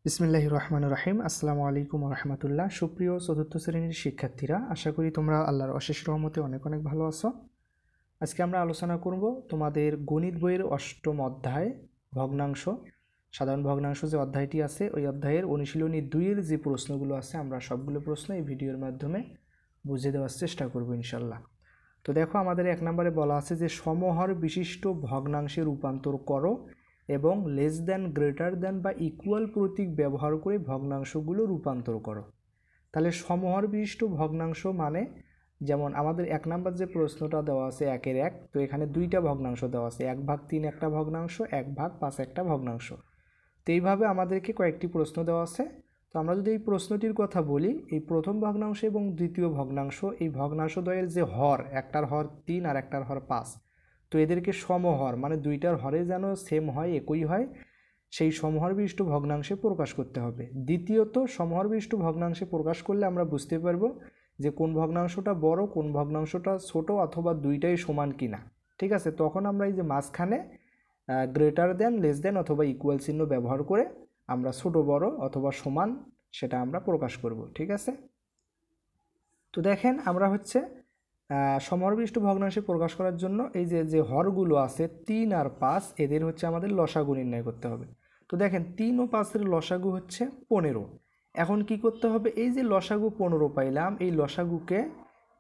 বিসমিল্লাহির রহমানির রহিম। আসসালামু আলাইকুম ওয়া রাহমাতুল্লাহ। সুপ্রিয় চতুর্থ শ্রেণীর শিক্ষার্থীরা, আশা করি তোমরা আল্লাহর অশেষ রহমতে অনেক অনেক ভালো আছো। আজকে আমরা আলোচনা করব তোমাদের গণিত বইয়ের অষ্টম অধ্যায় ভগ্নাংশ, সাধারণ ভগ্নাংশ যে অধ্যায়টি আছে ওই অধ্যায়ের অনুশীলনী 2-এর যে প্রশ্নগুলো আছে আমরা সবগুলো প্রশ্ন এই ভিডিওর মাধ্যমে বুঝিয়ে দেওয়ার চেষ্টা করব ইনশাল্লাহ। তো দেখো, আমাদের 1 নম্বরে বলা আছে যে সমহর বিশিষ্ট ভগ্নাংশে রূপান্তর করো এবং লেস দ্যান, গ্রেটার দ্যান বা ইকুয়াল প্রতীক ব্যবহার করে ভগ্নাংশগুলো রূপান্তর করো। তাহলে সমহর বিশিষ্ট ভগ্নাংশ মানে, যেমন আমাদের 1 নম্বর যে প্রশ্নটা দেওয়া আছে 1-এর 1, তো এখানে 2টা ভগ্নাংশ দেওয়া আছে, 1/3 একটা ভগ্নাংশ, 1/5 একটা ভগ্নাংশ। তো এইভাবে আমাদেরকে কয়েকটি প্রশ্ন দেওয়া আছে। তো আমরা যদি এই প্রশ্নটির কথা বলি, এই প্রথম ভগ্নাংশ এবং দ্বিতীয় ভগ্নাংশ, এই ভগ্নাংশদ্বয়ের যে হর, একটার হর 3 আর একটার হর 5, তো এদেরকে সমহর মানে দুইটার হরে যেন সেম হয়, একই হয়, সেই সমহর বিশিষ্ট ভগ্নাংশে প্রকাশ করতে হবে। দ্বিতীয়ত, সমহর বিশিষ্ট ভগ্নাংশে প্রকাশ করলে আমরা বুঝতে পারবো যে কোন ভগ্নাংশটা বড়, কোন ভগ্নাংশটা ছোট, অথবা দুইটাই সমান কিনা। ঠিক আছে, তখন আমরা এই যে মাঝখানে গ্রেটার দেন, লেস দেন অথবা ইকুয়াল চিহ্ন ব্যবহার করে আমরা ছোট বড় অথবা সমান সেটা আমরা প্রকাশ করব। ঠিক আছে, তো দেখেন আমরা হচ্ছে সমহর বিশিষ্ট ভগ্নাংশে প্রকাশ করার জন্য এই যে হরগুলো আছে 3 আর 5, এদের হচ্ছে আমাদের লসাগু নির্ণয় করতে হবে। তো দেখেন 3 ও 5-এর লসাগু হচ্ছে 15। এখন কি করতে হবে, এই যে লসাগু 15 পাইলাম, এই লসাগুকে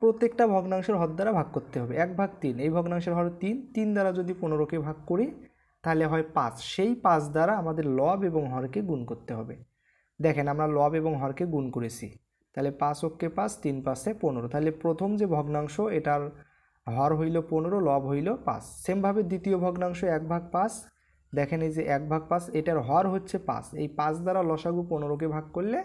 প্রত্যেকটা ভগ্নাংশের হর দ্বারা ভাগ করতে হবে। 1/3, এই ভগ্নাংশের হর 3, 3 দ্বারা যদি 15কে ভাগ করি তাহলে হয় 5, সেই 5 দ্বারা আমাদের লব এবং হরকে গুণ করতে হবে। দেখেন আমরা লব এবং হরকে গুণ করেছি, তাহলে 5 অক্ষে 5, 3 5-এ 15। তাহলে প্রথম যে ভগ্নাংশ এটার হর হইল 15, লব হইল 5। সেমভাবে দ্বিতীয় ভগ্নাংশ 1/5, দেখেন এই যে 1/5, এটার হর হচ্ছে 5, এই 5 দ্বারা লসাগু 15কে ভাগ করলে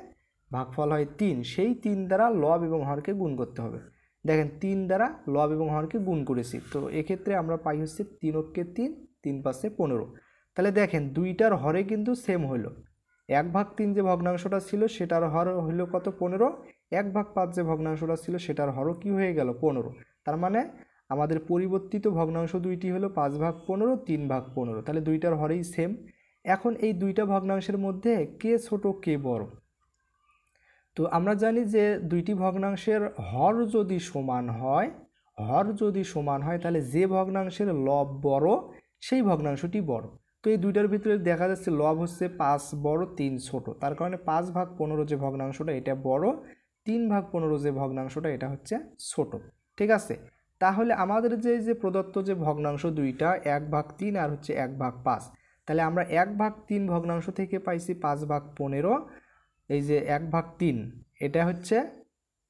ভাগফল হয় 3, সেই 3 দ্বারা লব এবং হরকে গুণ করতে হবে। দেখেন 3 দ্বারা লব এবং হরকে গুণ করেছি, তো এক্ষেত্রে আমরা পাই হচ্ছে 3 অক্ষে 3, 3 5-এ 15। তাহলে দেখেন দুইটার হরে কিন্তু সেম হইল। 1/3 যে ভগ্নাংশটা ছিল সেটার হর হইল কত, 15। 1/5 যে ভগ্নাংশটা ছিল সেটার হরও কি হয়ে গেল, 15। তার মানে আমাদের পরিবর্তিত ভগ্নাংশ দুইটি হলো 5/15, 3/15। তাহলে দুইটার হরেই সেম। এখন এই দুইটা ভগ্নাংশের মধ্যে কে ছোট কে বড়, তো আমরা জানি যে দুইটি ভগ্নাংশের হর যদি সমান হয়, তাহলে যে ভগ্নাংশের লব বড় সেই ভগ্নাংশটি বড়। তো এই দুইটার ভিতরে দেখা যাচ্ছে লব হচ্ছে 5 বড়, 3 ছোট, তার কারণে 5/15 যে ভগ্নাংশটা এটা বড়, 3/15 যে ভগ্নাংশটা এটা হচ্ছে ছোট। ঠিক আছে, তাহলে আমাদের যে প্রদত্ত যে ভগ্নাংশ দুইটা 1/3 আর হচ্ছে 1/5, তাহলে আমরা 1/3 ভগ্নাংশ থেকে পাইছি 5/15। এই যে 1/3 এটা হচ্ছে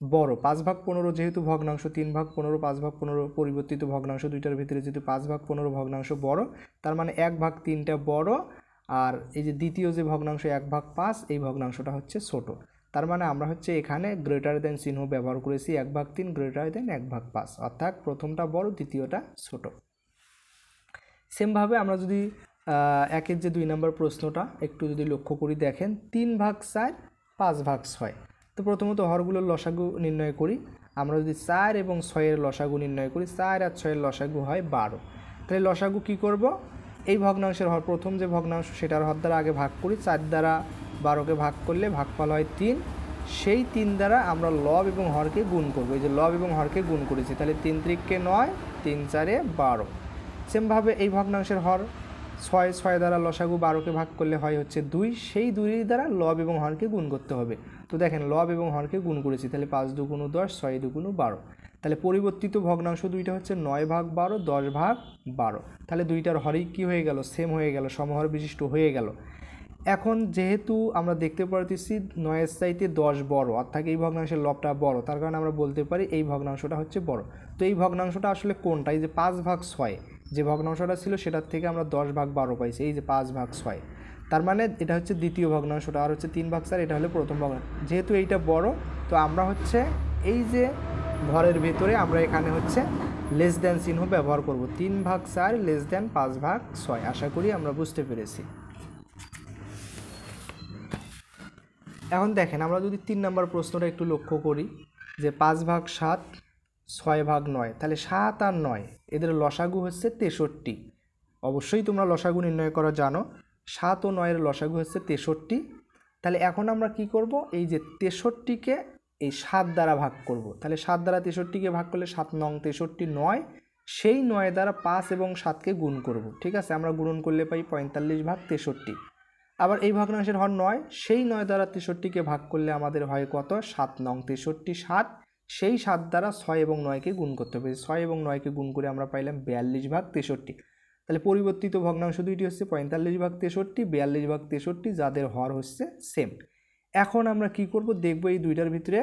বড়, 5/15 যেহেতু ভগ্নাংশ, 3/15, 5/15 পরিবর্তিত ভগ্নাংশ, দুইটার ভিতরে যেহেতু 5/15 ভগ্নাংশ বড়, তার মানে 1/3টা বড়, আর এই যে দ্বিতীয় যে ভগ্নাংশ 1/5, এই ভগ্নাংশটা হচ্ছে ছোট। তার মানে আমরা হচ্ছে এখানে গ্রেটার দেন চিহ্ন ব্যবহার করেছি, 1/3 গ্রেটার দেন 1/5, অর্থাৎ প্রথমটা বড়, দ্বিতীয়টা ছোট। সেমভাবে আমরা যদি 1-এর যে 2 নম্বর প্রশ্নটা একটু যদি লক্ষ্য করি, দেখেন 3/4, 5/6। তো প্রথমত হরগুলোর লসাগু নির্ণয় করি। আমরা যদি 4 এবং 6-এর লসাগু নির্ণয় করি, 4 আর 6-এর লসাগু হয় 12। তাহলে লসাগু কি করব, এই ভগ্নাংশের হর, প্রথম যে ভগ্নাংশ সেটার হর দ্বারা আগে ভাগ করি, 4 দ্বারা 12কে ভাগ করলে ভাগফল হয় 3, সেই 3 দ্বারা আমরা লব এবং হরকে গুণ করব। এই যে লব এবং হরকে গুণ করেছি, তাহলে 3 3-কে 9, 3 4-এ 12। সেমভাবে এই ভগ্নাংশের হর 6, 6 দ্বারা লসাগু 12কে ভাগ করলে হয় হচ্ছে 2, সেই 2 দ্বারা লব এবং হরকে গুণ করতে হবে। তো দেখেন লব এবং হরকে গুণ করেছি, তাহলে 5 2 10, 6 2 12। তাহলে পরিবর্তিত ভগ্নাংশ দুইটা হচ্ছে 9/12, 10/12। তাহলে দুইটার হরেই কি হয়ে গেল, সেম হয়ে গেল, সমহর বিশিষ্ট হয়ে গেল। এখন যেহেতু আমরা দেখতে পারতেছি 9-এর চাইতে 10 বড়, অর্থাৎ এই ভগ্নাংশের লবটা বড়, তার কারণে আমরা বলতে পারি এই ভগ্নাংশটা হচ্ছে বড়। তো এই ভগ্নাংশটা আসলে কোনটা, এই যে 5/6 যে ভগ্নাংশটা ছিল সেটার থেকে আমরা 10/12 পাইছি, এই যে 5/6। তার মানে এটা হচ্ছে দ্বিতীয় ভগ্নাংশটা, আর হচ্ছে 3/4, এটা হলো প্রথম ভগ্নাংশ। যেহেতু এইটা বড়, তো আমরা হচ্ছে এই যে ঘরের ভেতরে আমরা এখানে হচ্ছে লেস দ্যান চিহ্ন ব্যবহার করব, 3/4 লেস দ্যান 5/6। আশা করি আমরা বুঝতে পেরেছি। এখন দেখেন আমরা যদি 3 নম্বর প্রশ্নটা একটু লক্ষ্য করি, যে 5/7, 6/9, তাহলে 7 আর 9 এদের লসাগু হচ্ছে 63। অবশ্যই তোমরা লসাগু নির্ণয় করা জানো, 7 ও 9-এর লসাগু হচ্ছে 63। তাহলে এখন আমরা কি করব, এই যে 63কে এই 7 দ্বারা ভাগ করব। তাহলে 7 দ্বারা 63কে ভাগ করলে 7 নং 63 9, সেই 9 দ্বারা 5 এবং 7কে গুণ করব। ঠিক আছে, আমরা গুণন করলে পাই 45/63। আবার এই ভগ্নাংশের হর 9, সেই 9 দ্বারা 63কে ভাগ করলে আমাদের হয় কত, 7 নং 63 7, সেই 7 দ্বারা 6 এবং 9কে গুণ করতে হবে। 6 এবং 9কে গুণ করে আমরা পাইলাম 42/63। তাহলে পরিবর্তিত ভগ্নাংশ দুইটি হচ্ছে 45/63, 42/63, যাদের হর হচ্ছে সেম। এখন আমরা কি করব, দেখব এই দুইটার ভিতরে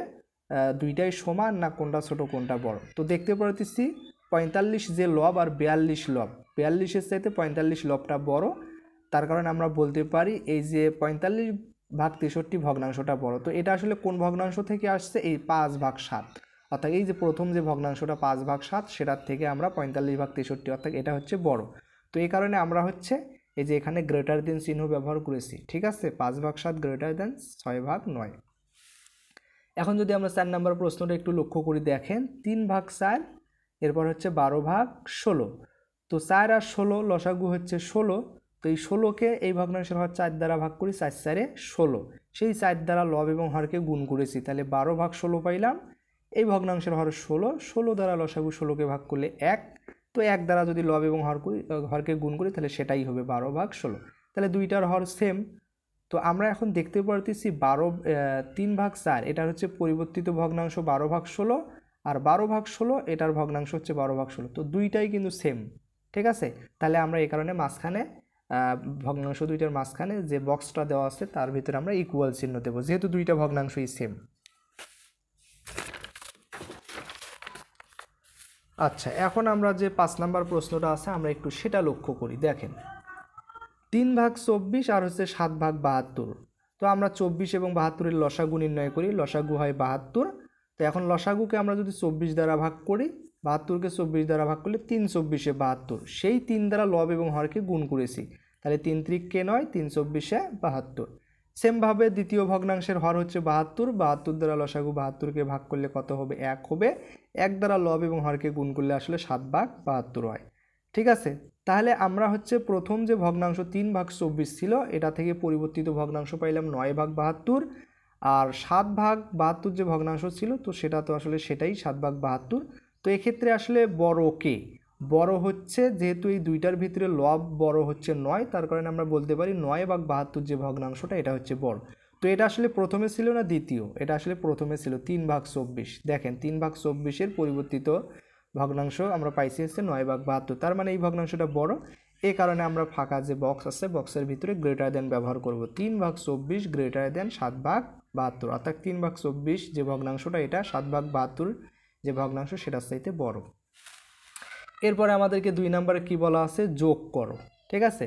দুইটাই সমান না কোনটা ছোট কোনটা বড়। তো দেখতে পারতেছি 45 যে লব আর 42 লব, 42-এর চাইতে 45 লবটা বড়। তার কারণে আমরা বলতে পারি এই যে 45/63 ভগ্নাংশটা বড়। তো এটা আসলে কোন ভগ্নাংশ থেকে আসছে, এই 5/7, অর্থাৎ এই যে প্রথম যে ভগ্নাংশটা 5/7 সেটার থেকে আমরা 45/63, অর্থাৎ এটা হচ্ছে বড়। তো এই কারণে আমরা হচ্ছে এই যে এখানে গ্রেটার দেন চিহ্ন ব্যবহার করেছি। ঠিক আছে, 5/7 গ্রেটার দেন 6/9। এখন যদি আমরা 4 নম্বর প্রশ্নটা একটু লক্ষ্য করি, দেখেন 3/4, এরপর হচ্ছে 12/16। তো 4 আর 16 লসাগু হচ্ছে 16। তো এই 16কে এই ভগ্নাংশের হর 4 দ্বারা ভাগ করি, 4 4-এ 16, সেই 4 দ্বারা লব এবং হরকে গুণ করেছি, তাহলে 12/16 পাইলাম। এই ভগ্নাংশের হর 16, 16 দ্বারা লসাগু 16কে ভাগ করলে 1, তো 1 দ্বারা যদি লব এবং হরকে গুণ করি তাহলে সেটাই হবে 12/16। তাহলে দুইটার হর সেম। তো আমরা এখন দেখতে পারতেছি 3/4 এটার হচ্ছে পরিবর্তিত ভগ্নাংশ 12/16, আর 12/16 এটার ভগ্নাংশ হচ্ছে 12/16। তো দুইটাই কিন্তু সেম। ঠিক আছে, তাহলে আমরা এই কারণে মাঝখানে ভগ্নাংশ দুইটার মাঝখানে যে বক্সটা দেওয়া আছে তার ভিতরে আমরা ইকুয়াল চিহ্ন দেবো, যেহেতু দুইটা ভগ্নাংশই সেম। আচ্ছা, এখন আমরা যে 5 নাম্বার প্রশ্নটা আছে আমরা একটু সেটা লক্ষ্য করি। দেখেন 3/24 আর হচ্ছে 7/72। তো আমরা 24 এবং 72-এর লসাগু নির্ণয় করি, লসাগু হয় 72। তো এখন লসাগুকে আমরা যদি 24 দ্বারা ভাগ করি, 72কে 24 দ্বারা ভাগ করলে 3/24-এ 72, সেই 3 দ্বারা লব এবং হরকে গুণ করেছি, তাহলে 3 3-কে 9, 3/24-এ 72। সেমভাবে দ্বিতীয় ভগ্নাংশের হর হচ্ছে 72, 72 দ্বারা লসাগু 72কে ভাগ করলে কত হবে, 1 হবে। 1 দ্বারা লব এবং হরকে গুণ করলে আসলে 7/72 হয়। ঠিক আছে, তাহলে আমরা হচ্ছে প্রথম যে ভগ্নাংশ 3/24 ছিল এটা থেকে পরিবর্তিত ভগ্নাংশ পাইলাম 9/72, আর 7/72 যে ভগ্নাংশ ছিল তো সেটা তো আসলে সেটাই 7/72। তো এক্ষেত্রে আসলে বড় কে, বড় হচ্ছে যেহেতু এই দুইটার ভিতরে লব বড় হচ্ছে 9, তার কারণে আমরা বলতে পারি 9/72 যে ভগ্নাংশটা এটা হচ্ছে বড়। তো এটা আসলে প্রথমে ছিল না দ্বিতীয়, এটা আসলে প্রথমে ছিল 3/24। দেখেন 3/24-এর পরিবর্তিত ভগ্নাংশ আমরা পাইছি হচ্ছে 9/72, তার মানে এই ভগ্নাংশটা বড়। এই কারণে আমরা ফাঁকা যে বক্স আছে বক্সের ভিতরে গ্রেটার দেন ব্যবহার করব, 3/24 গ্রেটার দেন 7/72, অর্থাৎ 3/24 যে ভগ্নাংশটা এটা 7/72 যে ভগ্নাংশ সেটার চাইতে বড়। এরপরে আমাদেরকে 2 নম্বরে কি বলা আছে, যোগ করো। ঠিক আছে,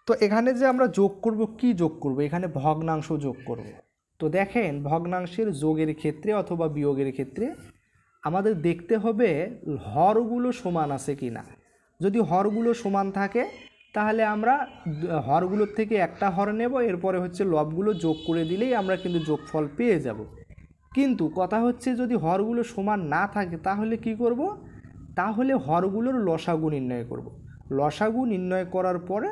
তো এখানে যে আমরা যোগ করব, কি যোগ করব, এখানে ভগ্নাংশ যোগ করব। তো দেখেন ভগ্নাংশের যোগের ক্ষেত্রে অথবা বিয়োগের ক্ষেত্রে আমাদের দেখতে হবে হরগুলো সমান আছে কি না। যদি হরগুলো সমান থাকে তাহলে আমরা হরগুলোর থেকে একটা হর নেব, এরপরে হচ্ছে লবগুলো যোগ করে দিলেই আমরা কিন্তু যোগফল পেয়ে যাব। কিন্তু কথা হচ্ছে যদি হরগুলো সমান না থাকে তাহলে কি করব, তাহলে হরগুলোর লসাগু নির্ণয় করব। লসাগু নির্ণয় করার পরে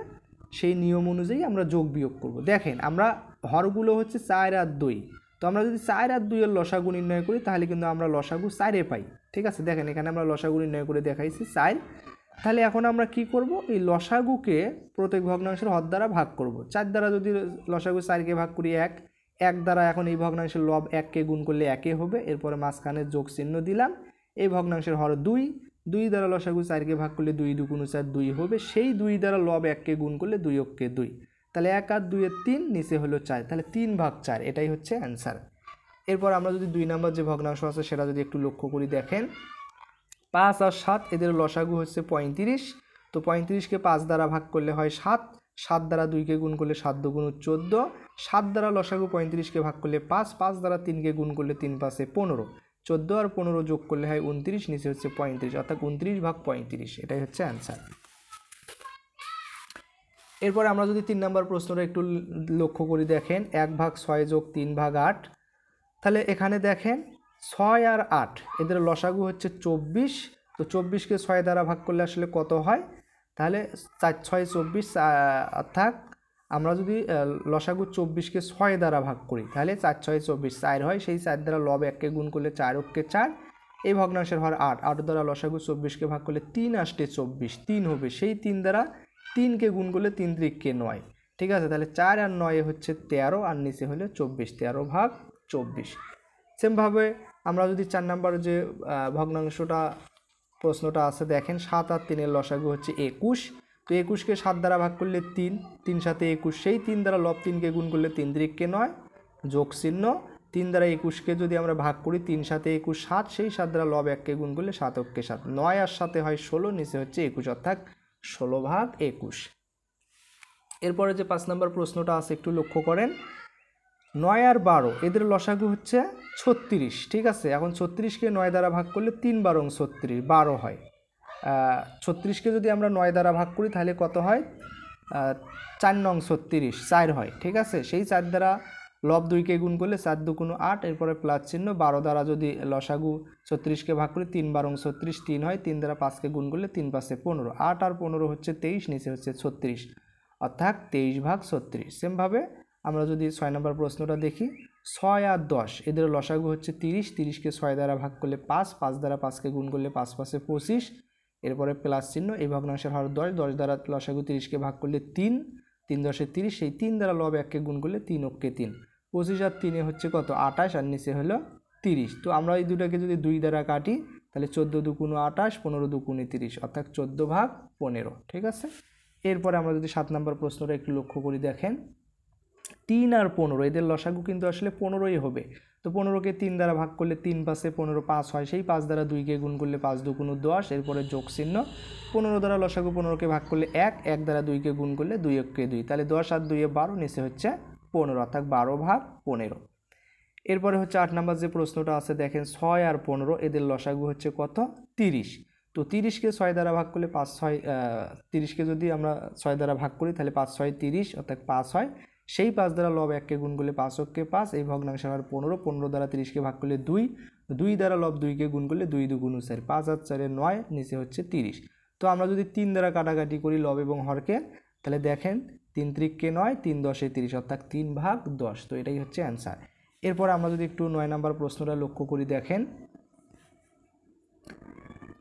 সেই নিয়ম অনুযায়ী আমরা যোগ বিয়োগ করব। দেখেন আমরা হরগুলো হচ্ছে 4 আর 2, তো আমরা যদি 4 আর 2-এর লসাগু নির্ণয় করি তাহলে কিন্তু আমরা লসাগু 4-এ পাই। ঠিক আছে, দেখেন এখানে আমরা লসাগু নির্ণয় করে দেখাইছি 4। তাহলে এখন আমরা কি করব, এই লসাগুকে প্রত্যেক ভগ্নাংশের হর দ্বারা ভাগ করব। 4 দ্বারা যদি লসাগু 4-কে ভাগ করি 1, 1 দ্বারা এখন এই ভগ্নাংশের লব 1-কে গুণ করলে 1-এ হবে, এরপরে মাঝখানে যোগ চিহ্ন দিলাম। এই ভগ্নাংশের হর 2, 2 দ্বারা লসাগু 4-কে ভাগ করলে 2 2 × 4 2 হবে, সেই 2 দ্বারা লব 1-কে গুণ করলে 2 × 2, তাহলে 1 আর 2 এর 3, নিচে হলো 4, তাহলে 3/4 এটাই হচ্ছে অ্যান্সার। এরপর আমরা যদি 2 নম্বর যে ভগ্নাংশ আছে সেটা যদি একটু লক্ষ্য করি, দেখেন 5 আর 7 এদের লসাগু হচ্ছে 35। তো 35-কে 5 দ্বারা ভাগ করলে হয় 7, 7 দ্বারা 2-কে গুণ করলে 7 2 × 14, 7 দ্বারা লসাগু 35-কে ভাগ করলে 5, 5 দ্বারা 3-কে গুণ করলে 3 5-এ 15, 14 আর 15 যোগ করলে হয় 29, নিচে হচ্ছে 35, অর্থাৎ 29/35 এটাই হচ্ছে অ্যান্সার। এরপরে আমরা যদি 3 নম্বর প্রশ্নটা একটু লক্ষ্য করি, দেখেন 1/6 যোগ 3/8। তাহলে এখানে দেখেন 6 আর 8 এদের লসাগু হচ্ছে 24। তো 24-কে 6 দ্বারা ভাগ করলে আসলে কত হয়, তাহলে 4 6 24, অর্থাৎ আমরা যদি লসাগু 24কে 6 দ্বারা ভাগ করি তাহলে 4 6 24 4 হয়, সেই 4 দ্বারা লব 1কে গুণ করলে 4 অক্ষে 4, এই ভগ্নাংশের হর 8, 8 দ্বারা লসাগু 24কে ভাগ করলে 3 আসতে 24, 3 হবে, সেই 3 দ্বারা 3কে গুণ করলে 3 3কে 9, ঠিক আছে। তাহলে 4 আর 9 হচ্ছে 13 আর নিচে হলে 24, 13 ভাগ 24। সেমভাবে আমরা যদি 4 নম্বর যে ভগ্নাংশটা প্রশ্নটা আছে দেখেন, 7 আর 3 এর লসাগু হচ্ছে 21, তো 21কে 7 দ্বারা ভাগ করলে 3, 3 7 21, সেই 3 দ্বারা লব 3কে গুণ করলে 3 3কে 9, যোগ চিহ্ন, 3 দ্বারা 21কে যদি আমরা ভাগ করি 3 7 21 7, সেই 7 দ্বারা লব 1কে গুণ করলে 7 অক্ষে 7, 9 আর 7 হয় 16, নিচে হচ্ছে 21, অর্থাৎ 16 ভাগ 21। এরপরে যে 5 নম্বর প্রশ্নটা আছে একটু লক্ষ্য করেন, 9 আর 12 এদের লসাগু হচ্ছে 36, ঠিক আছে। এখন 36কে 9 দ্বারা ভাগ করলে 3 12 36, 12 হয়। 36কে যদি আমরা 9 দ্বারা ভাগ করি তাহলে কত হয়, 4 9 36, 4 হয়, ঠিক আছে। সেই 4 দ্বারা লব 2কে গুণ করলে 4 2 8, এরপরে প্লাস চিহ্ন, 12 দ্বারা যদি লসাগু 36কে ভাগ করি 3 12 36, 3 হয়, 3 দ্বারা 5কে গুণ করলে 3 5 15, 8 আর 15 হচ্ছে 23, নিচে হচ্ছে 36, অর্থাৎ 23 ভাগ 36। সেমভাবে আমরা যদি 6 নম্বর প্রশ্নটা দেখি, 6 আর 10 এদের লসাগু হচ্ছে 30, 30কে 6 দ্বারা ভাগ করলে 5, 5 দ্বারা 5কে গুণ করলে 5 5 25, এরপরে প্লাস চিহ্ন, এই ভগ্নাংশের হর 10, 10 দ্বারা লসাগু 30কে ভাগ করলে 3, 3 10 30, সেই 3 দ্বারা লব 1কে গুণ করলে 3 অক্ষে 3, 25 আর 3 হচ্ছে কত 28 আর নিচে হলো 30। তো আমরা এই দুটাকে যদি 2 দ্বারা কাটি তাহলে 14 2 28, 15 2 30, অর্থাৎ 14 ভাগ 15, ঠিক আছে। এরপরে আমরা যদি 7 নম্বর প্রশ্নটা একটু লক্ষ্য করি দেখেন, 3 আর 15 এদের লসাগু কিন্তু আসলে 15ই হবে, তো 15কে 3 দ্বারা ভাগ করলে 3 5 15 5 হয়, সেই 5 দ্বারা 2কে গুণ করলে 5 2 10, এরপরে যোগ চিহ্ন, 15 দ্বারা লসাগু 15কে ভাগ করলে 1, 1 দ্বারা 2কে গুণ করলে 2 অক্ষে 2, তাহলে 10 আর 2 12, নিচে হচ্ছে 15, অর্থাৎ 12 ভাগ 15। এরপরে হচ্ছে 8 নম্বর যে প্রশ্নটা আছে দেখেন, 6 আর 15 এদের লসাগু হচ্ছে কত 30, তো 30কে 6 দ্বারা ভাগ করলে 5 6, 30কে যদি আমরা 6 দ্বারা ভাগ করি তাহলে 5 6 30, অর্থাৎ 5 হয়, সেই 5 দ্বারা লব 1কে গুণ করলে 5 অক্ষে 5, এই ভগ্নাংশের হর 15, 15 দ্বারা 30কে ভাগ করলে 2, 2 দ্বারা লব 2কে গুণ করলে 2 2 4, 5 আর 4 9, নিচে হচ্ছে 30। তো আমরা যদি 3 দ্বারা কাটাকাটি করি লব এবং হরকে, তাহলে দেখেন 3 3কে 9, 3 10 30, অর্থাৎ 3 ভাগ 10, তো এটাই হচ্ছে অ্যান্সার। এরপর আমরা যদি একটু 9 নম্বর প্রশ্নটা লক্ষ্য করি দেখেন,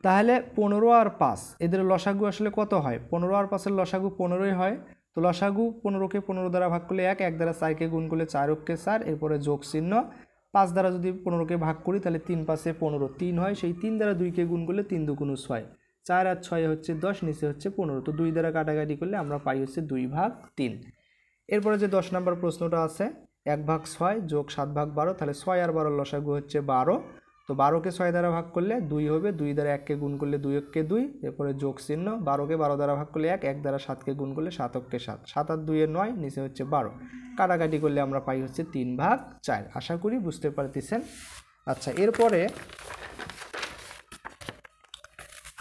তাহলে 15 আর 5 এদের লসাগু আসলে কত হয়, 15 আর 5 এর লসাগু 15ই হয়, তো লসাগু 15কে 15 দ্বারা ভাগ করলে 1, 1 দ্বারা 4কে গুণ করলে 4 অক্ষে 4, এরপরে যোগ চিহ্ন, 5 দ্বারা যদি 15কে ভাগ করি তাহলে 3 5 15, 3 হয়, সেই 3 দ্বারা 2কে গুণ করলে 3 2 6, 4 আর 6 হচ্ছে 10, নিচে হচ্ছে 15, তো 2 দ্বারা কাটাকাটি করলে আমরা পাই হচ্ছে 2 ভাগ 3। এরপরে যে 10 নম্বর প্রশ্নটা আছে, 1 ভাগ 6 যোগ 7 ভাগ 12, তাহলে 6 আর 12 লসাগু হচ্ছে 12, তো 12কে 6 দ্বারা ভাগ করলে 2 হবে, 2 দ্বারা 1কে গুণ করলে 2 অক্ষে 2, এরপরে যোগ চিহ্ন, 12কে 12 দ্বারা ভাগ করলে 1, 1 দ্বারা 7কে গুণ করলে 7 অক্ষে 7, 7 আর 2 9, নিচে হচ্ছে 12, কাটাকাটি করলে আমরা পাই হচ্ছে 3 ভাগ 4। আশা করি বুঝতে পারতেছেন। আচ্ছা, এরপরে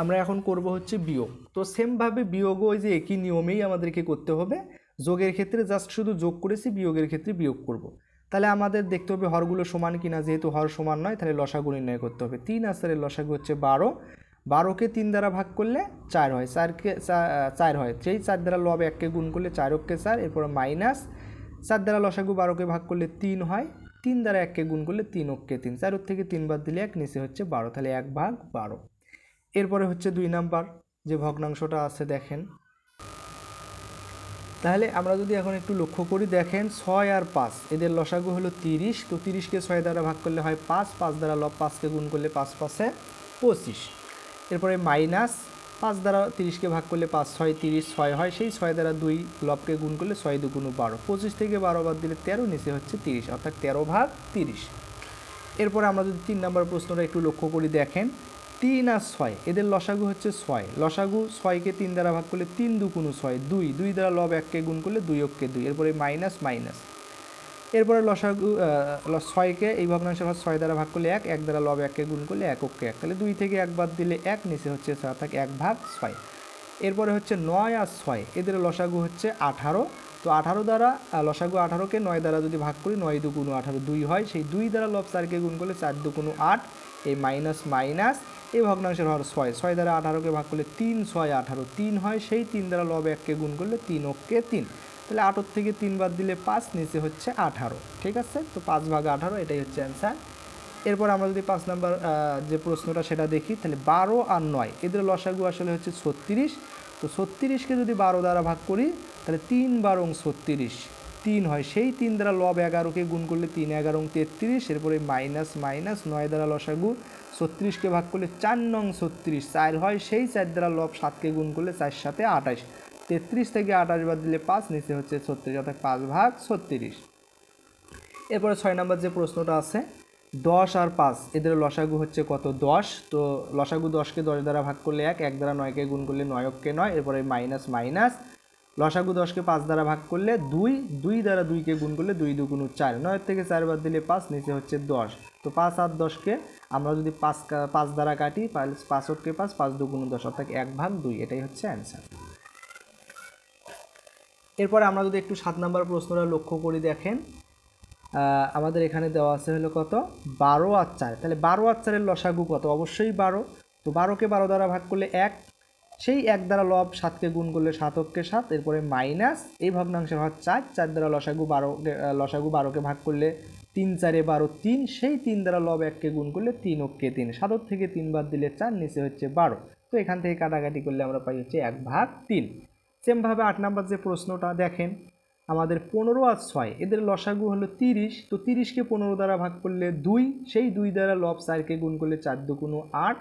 আমরা এখন করব হচ্ছে বিয়োগ। তো সেমভাবে বিয়োগও ওই যে একই নিয়মেই আমাদেরকে করতে হবে, যোগের ক্ষেত্রে জাস্ট শুধু যোগ করেছি, বিয়োগের ক্ষেত্রে বিয়োগ করব। তাহলে আমাদের দেখতে হবে হরগুলো সমান কিনা, যেহেতু হর সমান নয় তাহলে লসাগু নির্ণয় করতে হবে। 3 আর 4 এর লসাগু হচ্ছে 12, 12কে 3 দ্বারা ভাগ করলে 4 হয়, 4কে 4 হয়, সেই 4 দ্বারা লব 1কে গুণ করলে 4 অক্ষে 4, এরপরে মাইনাস 4 দ্বারা লসাগু 12কে ভাগ করলে 3 হয়, 3 দ্বারা 1কে গুণ করলে 3 অক্ষে 3, 4 থেকে 3 বাদ দিলে 1, নিচে হচ্ছে 12, তাহলে 1 ভাগ 12। এরপরে হচ্ছে 2 নাম্বার যে ভগ্নাংশটা আছে দেখেন, তাহলে আমরা যদি এখন একটু লক্ষ্য করি দেখেন, 6 আর 5 এদের লসাগু হলো 30, তো 30কে 6 দ্বারা ভাগ করলে হয় 5, 5 দ্বারা লব 5কে গুণ করলে 5 5 25, এরপরে মাইনাস 5 দ্বারা 30কে ভাগ করলে 5 6 30, 6 হয়, সেই 6 দ্বারা 2 লবকে গুণ করলে 6 2 12, 25 থেকে 12 বাদ দিলে 13, নিচে হচ্ছে 30, অর্থাৎ 13 ভাগ 30। এরপরে আমরা যদি 3 নম্বর প্রশ্নটা একটু লক্ষ্য করি দেখেন, 3 আর 6 এদের লসাগু হচ্ছে 6, লসাগু 6কে 3 দ্বারা ভাগ করলে 3 2 6, 2 2 দ্বারা লব 1কে গুণ করলে 2 অক্ষে 2, এরপরে মাইনাস মাইনাস, এরপরে লসাগু 6কে এই ভগ্নাংশের 6 দ্বারা ভাগ করলে 1, 1 দ্বারা লব 1কে গুণ করলে 1 অক্ষে 1, তাহলে 2 থেকে 1 বাদ দিলে 1, নিচে হচ্ছে 6, অর্থাৎ 1 ভাগ 6। এরপরে হচ্ছে 9 আর 6 এদের লসাগু হচ্ছে 18, তো 18 দ্বারা লসাগু 18কে 9 দ্বারা যদি ভাগ করি 9 2 18, 2 হয়, সেই 2 দ্বারা লব 4কে গুণ করলে 4 2 8, এই মাইনাস মাইনাস, এই ভগ্নাংশের হর 6, 6 দ্বারা 18কে ভাগ করলে 3 6 18, 3 হয়, সেই 3 দ্বারা লব 1কে গুণ করলে 3 অক্ষে 3, তাহলে 18 থেকে 3 বাদ দিলে 5, নিচে হচ্ছে 18। ঠিক আছে, তো 5/18 এটাই হচ্ছে অ্যান্সার। এরপর আমরা যদি 5 নাম্বার যে প্রশ্নটা সেটা দেখি, তাহলে 12 আর 9 এদের লসাগু আসলে হচ্ছে 36। তো 36কে যদি 12 দ্বারা ভাগ করি তাহলে 3 বারং 36 3 হয়, সেই 3 দ্বারা লব 11কে গুণ করলে 3 11 33। এরপরে মাইনাস মাইনাস 9 দ্বারা লসাগু 36কে ভাগ করলে 4 নং 36 4 হয়, সেই 4 দ্বারা লব 7কে গুণ করলে 4 7 28। 33 থেকে 28 বাদ দিলে 5, নিচে হচ্ছে 36, অর্থাৎ 5/36। এরপরে 6 নম্বর যে প্রশ্নটা আছে, 10 আর 5 এদের লসাগু হচ্ছে কত? 10। তো লসাগু 10কে 10 দ্বারা ভাগ করলে 1, 1 দ্বারা 9কে গুণ করলে 9 অক্ষে 9। এরপরে মাইনাস মাইনাস লসাগু 10কে 5 দ্বারা ভাগ করলে 2, 2 দ্বারা 2কে গুণ করলে 2 2 4, 9 থেকে 4 বাদ দিলে 5, নিচে হচ্ছে 10। তো 5 আর 10কে আমরা যদি 5 দ্বারা কাটি, 5 অক্ষে 5, 5 2 10, অর্থাৎ 1/2। এটাই হচ্ছে অ্যান্সার। এরপরে আমরা যদি একটু 7 নম্বর প্রশ্নটা লক্ষ্য করি, দেখেন আমাদের এখানে দেওয়া আছে হলো কত? 12 আর 4। তাহলে 12 আর 4 এর লসাগু কত? অবশ্যই 12। তো 12কে 12 দ্বারা ভাগ করলে 1, সেই 1 দ্বারা লব 7কে গুণ করলে 7 অক্ষে 7। এরপরে মাইনাস এই ভগ্নাংশের হর 4, 4 দ্বারা লসাগু 12কে ভাগ করলে 3 4 12 3, সেই 3 দ্বারা লব 1কে গুণ করলে 3 অক্ষে 3। 7 থেকে 3 বাদ দিলে 4, নিচে হচ্ছে 12। তো এখান থেকে কাটাকাটি করলে আমরা পাই হচ্ছে 1/3। সেমভাবে 8 নম্বর যে প্রশ্নটা দেখেন, আমাদের 15 আর 6 এদের লসাগু হলো 30। তো 30কে 15 দ্বারা ভাগ করলে 2, সেই 2 দ্বারা লব 4কে গুণ করলে 4 2 8।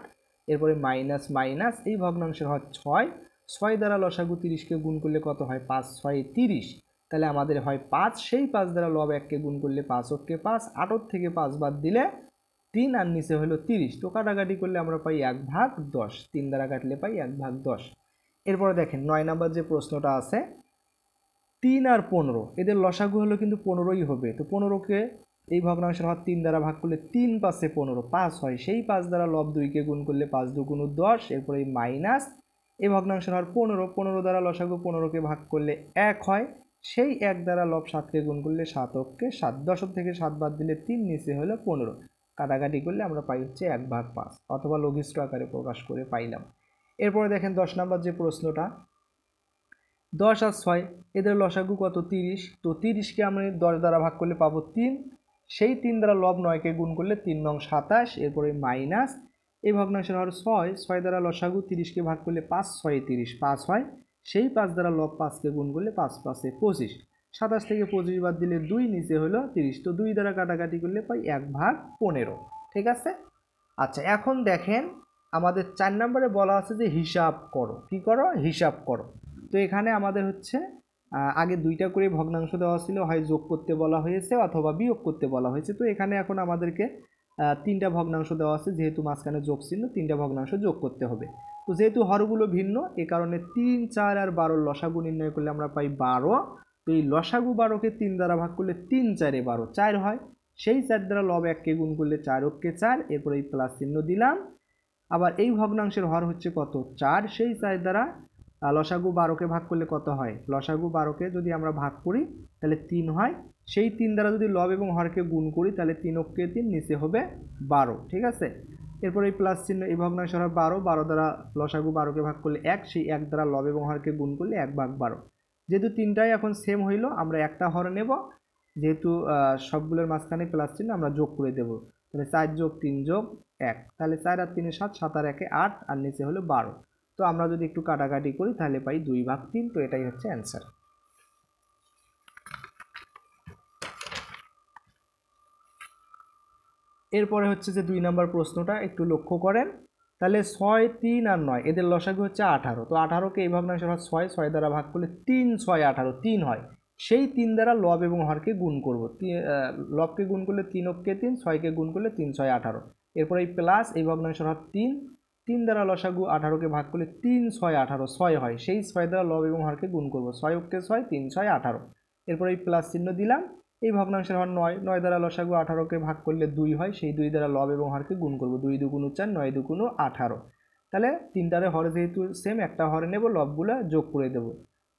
এরপরে মাইনাস মাইনাস এই ভগ্নাংশের হয় 6, 6 দ্বারা লসাগু 30কে গুণ করলে কত হয়? 5 6 30। তাহলে আমাদের হয় 5, সেই 5 দ্বারা লব 1কে গুণ করলে 5 অক্ষে 5। 8 থেকে 5 বাদ দিলে 3, আর নিচে হলো 30। তো কাটাকাটি করলে আমরা পাই 1/10। 3 দ্বারা কাটলে পাই 1/10। এরপরে দেখেন 9 নম্বর যে প্রশ্নটা আছে, 3 আর 15 এদের লসাগু হলো কিন্তু 15ই হবে। তো 15কে এই ভগ্নাংশের হর 3 দ্বারা ভাগ করলে 3 5 15 5 হয়, সেই 5 দ্বারা লব 2কে গুণ করলে 5 2 10। এরপরে মাইনাস এই ভগ্নাংশের হর 15, 15 দ্বারা লসাগু 15কে ভাগ করলে 1 হয়, সেই 1 দ্বারা লব 7কে গুণ করলে 7 অক্ষে 7। 10 থেকে 7 বাদ দিলে 3, নিচে হলো 15। কাটাকাটি করলে আমরা পাই হচ্ছে 1/5, অথবা লঘিষ্ঠ আকারে প্রকাশ করে পাইলাম। এরপরে দেখেন 10 নম্বর যে প্রশ্নটা, 10 আর 6 এদের লসাগু কত? 30। তো 30কে আমরা 10 দ্বারা ভাগ করলে পাবো 3, সেই 3 দ্বারা লব 9কে গুণ করলে 3 নং 27। এরপরে মাইনাস এই ভগ্নাংশের হর 6, 6 দ্বারা লসাগু 30কে ভাগ করলে 5 6 30 5 হয়, সেই 5 দ্বারা লব 5কে গুণ করলে 5 5 25। 27 থেকে 25 বাদ দিলে 2, নিচে হলো 30। তো 2 দ্বারা কাটাকাটি করলে পাই 1/15। ঠিক আছে। আচ্ছা, এখন দেখেন আমাদের 4 নম্বরে বলা আছে যে হিসাব করো। কি করো? হিসাব করো। তো এখানে আমাদের হচ্ছে আগে 2টা করে ভগ্নাংশ দেওয়া ছিল, হয় যোগ করতে বলা হয়েছে অথবা বিয়োগ করতে বলা হয়েছে। তো এখানে এখন আমাদেরকে 3টা ভগ্নাংশ দেওয়া আছে, যেহেতু মাঝখানে যোগ চিহ্ন, 3টা ভগ্নাংশ যোগ করতে হবে। তো যেহেতু হরগুলো ভিন্ন, এ কারণে 3 4 আর 12 লসাগু নির্ণয় করলে আমরা পাই 12। তো এই লসাগু 12কে 3 দ্বারা ভাগ করলে 3 4 12 4 হয়, সেই 4 দ্বারা লব 1কে গুণ করলে 4 অক্ষে 4। এরপরে এই প্লাস চিহ্ন দিলাম। আবার এই ভগ্নাংশের হর হচ্ছে কত? 4, সেই 4 দ্বারা লসাগু 12কে ভাগ করলে কত হয়? লসাগু 12কে যদি আমরা ভাগ করি তাহলে 3 হয়, সেই 3 দ্বারা যদি লব এবং হরকে গুণ করি তাহলে 3 অক্ষে 3, নিচে হবে 12। ঠিক আছে। এরপর এই প্লাস চিহ্ন, এই ভগ্নাংশের হর 12, 12 দ্বারা লসাগু 12কে ভাগ করলে 1, সেই 1 দ্বারা লব এবং হরকে গুণ করলে 1/12। যেহেতু 3টাই এখন সেম হইল, আমরা একটা হর নেব, যেহেতু সবগুলোর মাঝখানে প্লাস চিহ্ন, আমরা যোগ করে দেব। তাহলে 4 যোগ 3 যোগ 1, তাহলে 4 আর 3 7, 7 আর 1 8, আর নিচে হলো 12। তো আমরা যদি একটু কাটাকাটি করি তাহলে পাই 2/3। তো এটাই হচ্ছে অ্যান্সার। এরপরে হচ্ছে যে 2 নম্বর প্রশ্নটা একটু লক্ষ্য করেন। তাহলে 6 3 আর 9 এদের লসাগু হচ্ছে 18। তো 18কে এই ভগ্নাংশের হর 6, 6 দ্বারা ভাগ করলে 3 6 18 3 হয়, সেই 3 দ্বারা লব এবং হরকে গুণ করব। লবকে গুণ করলে 3 অক্ষে 3, 6কে গুণ করলে 3 6 18। এরপর এই প্লাস এই ভগ্নাংশের হর 3, 3 দ্বারা লসাগু 18কে ভাগ করলে 3 6 18 6 হয়, সেই 6 দ্বারা লব এবং হরকে গুণ করব। 6 অক্ষে 6, 3 6 18। এরপর এই প্লাস চিহ্ন দিলাম। এই ভগ্নাংশের হর 9, 9 দ্বারা লসাগু 18কে ভাগ করলে 2 হয়, সেই 2 দ্বারা লব এবং হরকে গুণ করব। 2 2 4, 9 2 18। তাহলে 3টারে হরে যেহেতু সেম, একটা হরে নেব, লবগুলো যোগ করে দেব।